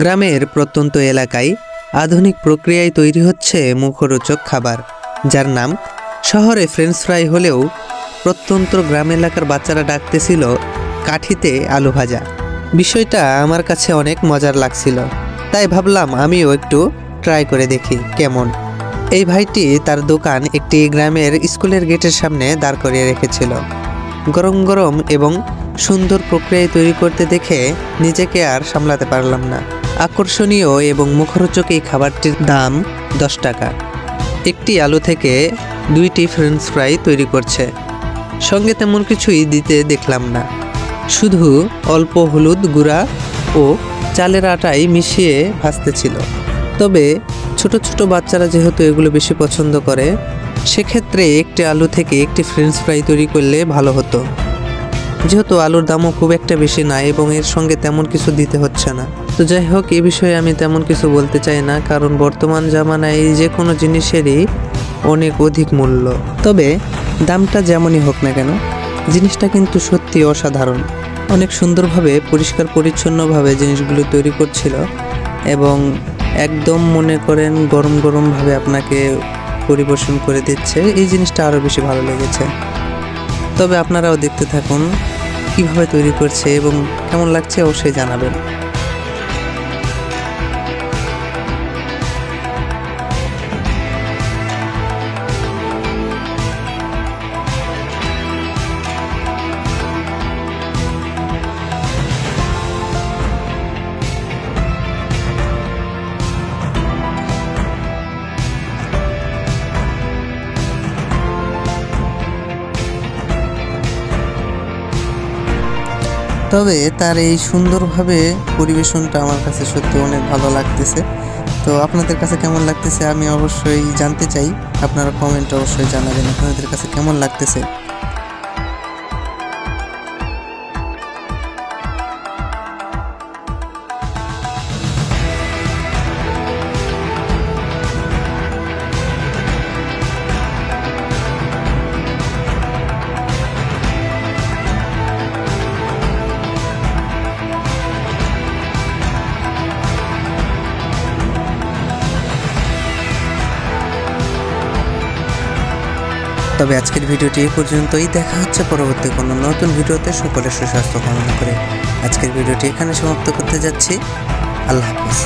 গ্রামের প্রত্যন্ত এলাকায় আধুনিক প্রক্রিয়ায় তৈরি হচ্ছে মুখরোচক খাবার, যার নাম শহরে ফ্রেঞ্চ ফ্রাই হলেও প্রত্যন্ত গ্রাম এলাকার বাচ্চারা ডাকতেছিল কাঠিতে আলু ভাজা। বিষয়টা আমার কাছে অনেক মজার লাগছিল, তাই ভাবলাম আমিও একটু ট্রাই করে দেখি কেমন। এই ভাইটি তার দোকান একটি গ্রামের স্কুলের গেটের সামনে দাঁড় করিয়ে রেখেছিল। গরম গরম এবং সুন্দর প্রক্রিয়ায় তৈরি করতে দেখে নিজেকে আর সামলাতে পারলাম না। আকর্ষণীয় এবং মুখরোচক এই খাবারটির দাম 10 টাকা। একটি আলু থেকে 2টি ফ্রেঞ্চ ফ্রাই তৈরি করছে, সঙ্গে তেমন কিছুই দিতে দেখলাম না, শুধু অল্প হলুদ গুঁড়া ও চালের আটায় মিশিয়ে ভাজতেছিল। তবে ছোট ছোট বাচ্চারা যেহেতু এগুলো বেশি পছন্দ করে, সেক্ষেত্রে একটি আলু থেকে একটি ফ্রেঞ্চ ফ্রাই তৈরি করলে ভালো হতো, যেহেতু আলুর দামও খুব একটা বেশি না এবং এর সঙ্গে তেমন কিছু দিতে হচ্ছে না। তো যাই হোক, এ বিষয়ে আমি তেমন কিছু বলতে চাই না, কারণ বর্তমান জামানায় যে কোনো জিনিসেরই অনেক অধিক মূল্য। তবে দামটা যেমনই হোক না কেন, জিনিসটা কিন্তু সত্যি অসাধারণ। অনেক সুন্দরভাবে পরিষ্কার পরিচ্ছন্নভাবে জিনিসগুলো তৈরি করছিল এবং একদম মনে করেন গরম গরমভাবে আপনাকে পরিবেশন করে দিচ্ছে। এই জিনিসটা আরও বেশি ভালো লেগেছে। তবে আপনারাও দেখতে থাকুন কিভাবে তৈরি করছে এবং কেমন লাগছে অবশ্যই জানাবেন। তবে তার এই সুন্দরভাবে পরিবেশনটা আমার কাছে সত্যি অনেক ভালো লাগতেছে। তো আপনাদের কাছে কেমন লাগতেছে আমি অবশ্যই জানতে চাই। আপনারা কমেন্টে অবশ্যই জানাবেন আপনাদের কাছে কেমন লাগতেছে। তবে আজকের ভিডিওটি এই পর্যন্তই। দেখা হচ্ছে পরবর্তী কোনো নতুন ভিডিওতে। সকলের সুস্বাস্থ্য কামনা করে আজকের ভিডিওটি এখানে সমাপ্ত করতে যাচ্ছি। আল্লাহ হাফেজ।